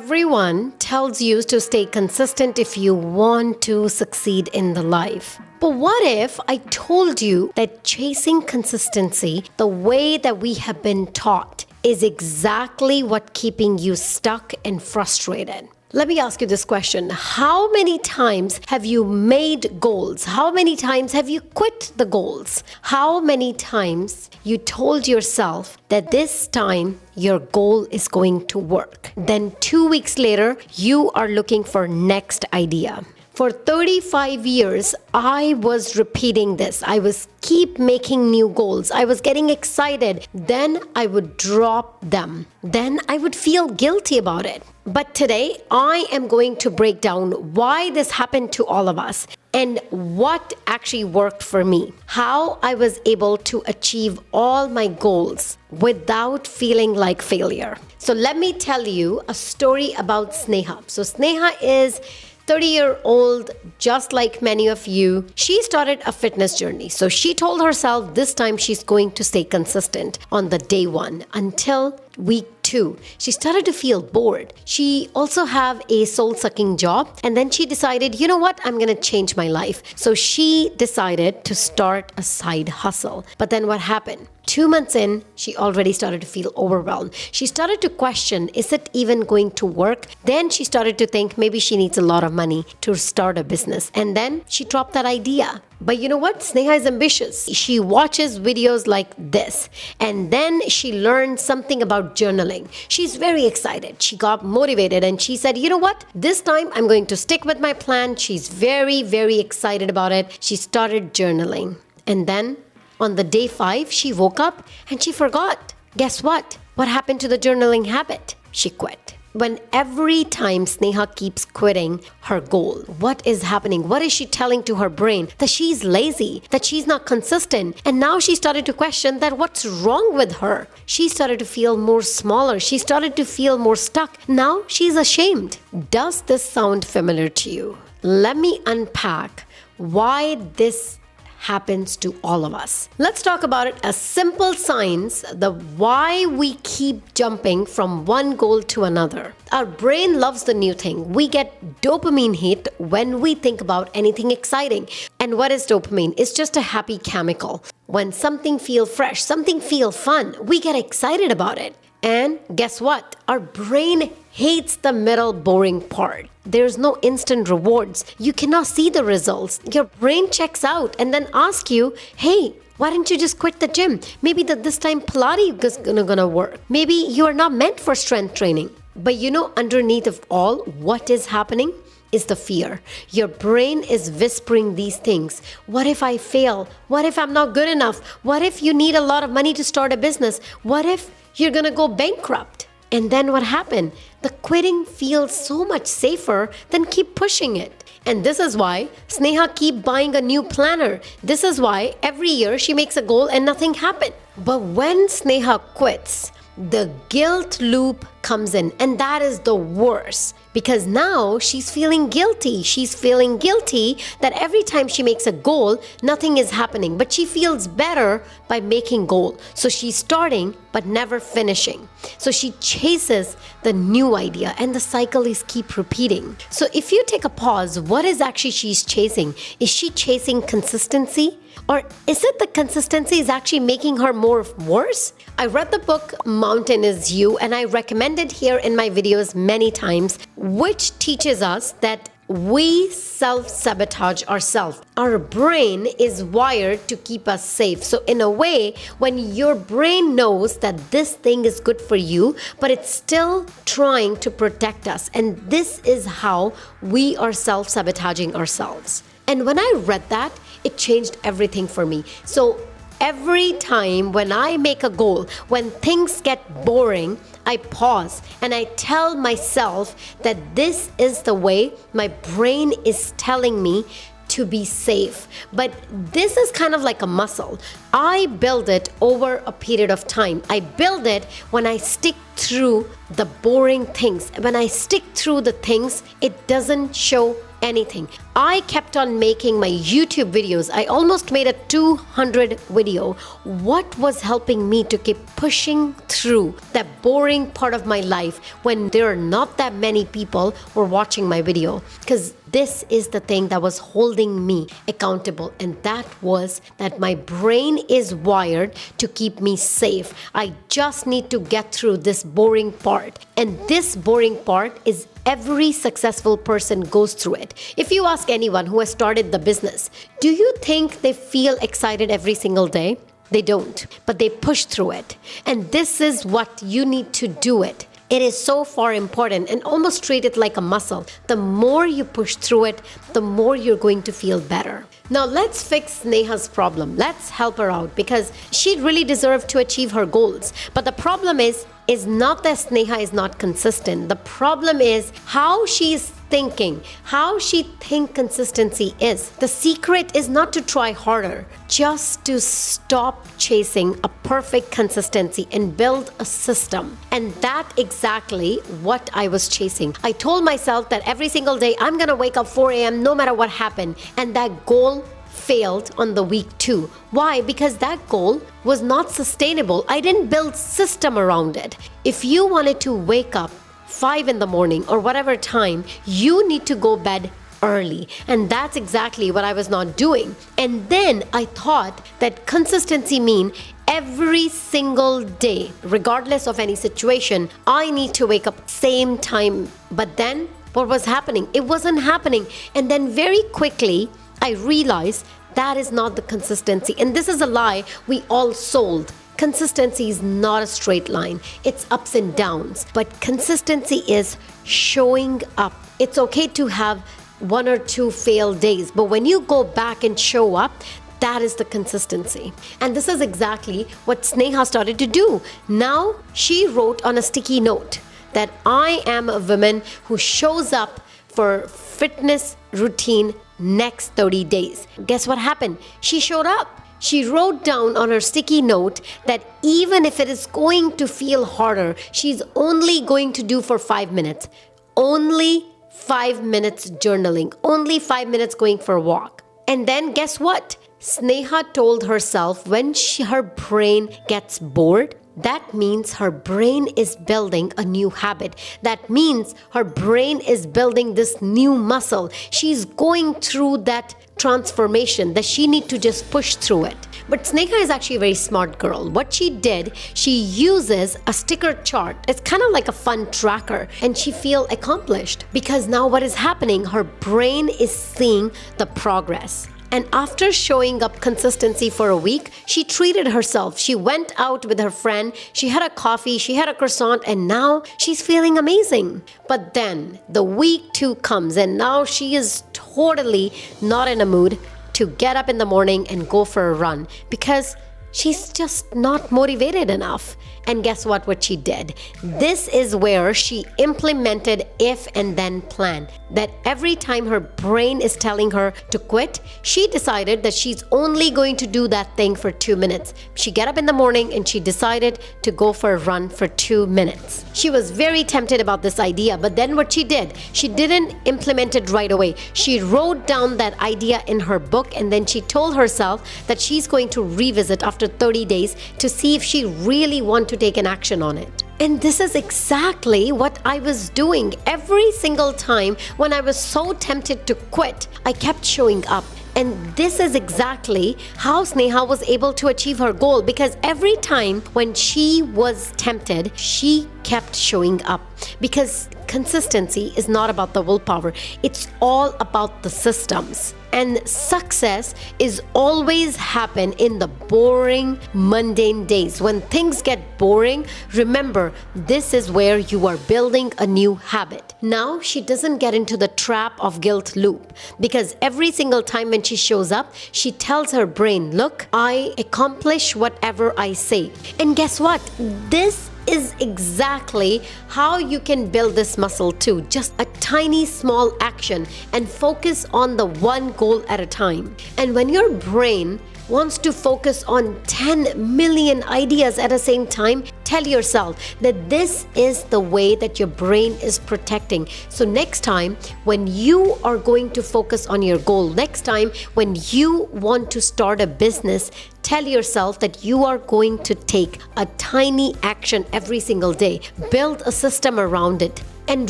Everyone tells you to stay consistent if you want to succeed in the life. But what if I told you that chasing consistency, the way that we have been taught, is exactly what keeping you stuck and frustrated? Let me ask you this question. How many times have you made goals? How many times have you quit the goals? How many times you told yourself that this time your goal is going to work? Then 2 weeks later, you are looking for next idea. For 35 years, I was repeating this. I was keep making new goals. I was getting excited. Then I would drop them. Then I would feel guilty about it. But today, I am going to break down why this happened to all of us and what actually worked for me. How I was able to achieve all my goals without feeling like failure. So let me tell you a story about Sneha. So Sneha is 30-year-old, just like many of you. She started a fitness journey. So she told herself this time she's going to stay consistent on the day one until week 2. She started to feel bored. She also have a soul-sucking job. And then she decided, you know what? I'm going to change my life. So she decided to start a side hustle. But then what happened? 2 months in, she already started to feel overwhelmed. She started to question, is it even going to work? Then she started to think maybe she needs a lot of money to start a business. And then she dropped that idea. But you know what? Sneha is ambitious. She watches videos like this. And then she learned something about journaling. She's very excited. She got motivated and she said, you know what? This time I'm going to stick with my plan. She's very, very excited about it. She started journaling. And then on the day 5, she woke up and she forgot. Guess what? What happened to the journaling habit? She quit. When every time Sneha keeps quitting her goal, what is happening? What is she telling to her brain? That she's lazy, that she's not consistent. And now she started to question that what's wrong with her. She started to feel more smaller. She started to feel more stuck. Now she's ashamed. Does this sound familiar to you? Let me unpack why this happens to all of us. Let's talk about it as simple signs, the why we keep jumping from one goal to another. Our brain loves the new thing. We get dopamine hit when we think about anything exciting. And what is dopamine? It's just a happy chemical. When something feels fresh, something feels fun, we get excited about it. And guess what? Our brain hates the middle boring part. There's no instant rewards. You cannot see the results. Your brain checks out and then asks you, hey, why don't you just quit the gym? Maybe this time Pilates is gonna work. Maybe you are not meant for strength training. But you know, underneath of all, what is happening is the fear. Your brain is whispering these things. What if I fail? What if I'm not good enough? What if you need a lot of money to start a business? What if you're gonna go bankrupt? And then what happened? The quitting feels so much safer than keep pushing it. And this is why Sneha keep buying a new planner. This is why every year she makes a goal and nothing happened. But when Sneha quits, the guilt loop comes in, and that is the worst. Because now she's feeling guilty. She's feeling guilty that every time she makes a goal, nothing is happening. But she feels better by making goal. So she's starting but never finishing. So she chases the new idea and the cycle is keep repeating. So if you take a pause, what is actually she's chasing? Is she chasing consistency? Or is it the consistency is actually making her more worse? I read the book Mountain is You, and I recommend it here in my videos many times, which teaches us that we self-sabotage ourselves. Our brain is wired to keep us safe. So in a way, when your brain knows that this thing is good for you, but it's still trying to protect us. And this is how we are self-sabotaging ourselves. And when I read that, it changed everything for me. So every time when I make a goal, when things get boring, I pause and I tell myself that this is the way my brain is telling me to be safe. But this is kind of like a muscle. I build it over a period of time. I build it when I stick through the boring things. When I stick through the things, it doesn't show anything. I kept on making my YouTube videos. I almost made a 200 video. What was helping me to keep pushing through that boring part of my life when there are not that many people who are watching my video? Because this is the thing that was holding me accountable, and that was that my brain is wired to keep me safe. I just need to get through this boring part, and this boring part is every successful person goes through it. If you ask anyone who has started the business, do you think they feel excited every single day? They don't, but they push through it. And this is what you need to do it. It is so far important, and almost treat it like a muscle. The more you push through it, the more you're going to feel better. Now let's fix Sneha's problem. Let's help her out because she really deserved to achieve her goals. But the problem is not that Sneha is not consistent. The problem is how she is thinking, how she thinks consistency is. The secret is not to try harder, just to stop chasing a perfect consistency and build a system. And that's exactly what I was chasing. I told myself that every single day I'm gonna wake up 4 a.m. no matter what happened. And that goal failed on the week 2. Why? Because that goal was not sustainable. I didn't build system around it. If you wanted to wake up 5 in the morning or whatever time, you need to go bed early. And that's exactly what I was not doing. And then I thought that consistency mean every single day, regardless of any situation, I need to wake up same time. But then what was happening? It wasn't happening. And then very quickly, I realized that is not the consistency. And this is a lie we all sold. Consistency is not a straight line. It's ups and downs. But consistency is showing up. It's okay to have 1 or 2 failed days. But when you go back and show up, that is the consistency. And this is exactly what Sneha started to do. Now she wrote on a sticky note that I am a woman who shows up for fitness routine next 30 days. Guess what happened? She showed up. She wrote down on her sticky note that even if it is going to feel harder, she's only going to do for 5 minutes. Only 5 minutes journaling. Only 5 minutes going for a walk. And then guess what? Sneha told herself when her brain gets bored, that means her brain is building a new habit. That means her brain is building this new muscle. She's going through that transformation that she need to just push through it. But Sneha is actually a very smart girl. What she did, she uses a sticker chart. It's kind of like a fun tracker, and she feel accomplished because now what is happening? Her brain is seeing the progress. And after showing up consistency for a week, she treated herself. She went out with her friend, she had a coffee, she had a croissant, and now she's feeling amazing. But then the week 2 comes, and now she is totally not in a mood to get up in the morning and go for a run because she's just not motivated enough. And guess what she did? This is where she implemented if and then plan. That every time her brain is telling her to quit, she decided that she's only going to do that thing for 2 minutes. She got up in the morning and she decided to go for a run for 2 minutes. She was very tempted about this idea, but then what she did, she didn't implement it right away. She wrote down that idea in her book, and then she told herself that she's going to revisit after 30 days to see if she really wants to take an action on it. And this is exactly what I was doing. Every single time when I was so tempted to quit, I kept showing up. And this is exactly how Sneha was able to achieve her goal, because every time when she was tempted, she kept showing up. Because consistency is not about the willpower, it's all about the systems. And success is always happen in the boring, mundane days. When things get boring, remember, this is where you are building a new habit. Now she doesn't get into the trap of guilt loop, because every single time when she shows up, she tells her brain, look, I accomplish whatever I say. And guess what? This is exactly how you can build this muscle too. Just a tiny small action and focus on the one goal at a time. And when your brain wants to focus on 10 million ideas at the same time, tell yourself that this is the way that your brain is protecting. So next time when you are going to focus on your goal, next time when you want to start a business, tell yourself that you are going to take a tiny action every single day. Build a system around it. And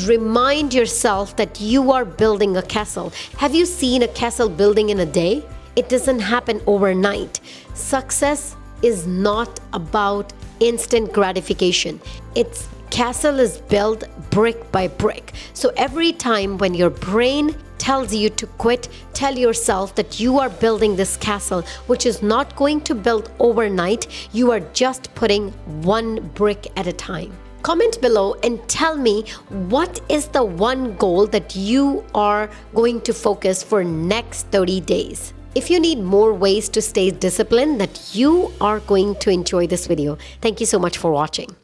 remind yourself that you are building a castle. Have you seen a castle building in a day? It doesn't happen overnight. Success is not about instant gratification. Its castle is built brick by brick. So every time when your brain tells you to quit, tell yourself that you are building this castle, which is not going to build overnight. You are just putting one brick at a time. Comment below and tell me what is the one goal that you are going to focus for next 30 days. If you need more ways to stay disciplined, that you are going to enjoy this video. Thank you so much for watching.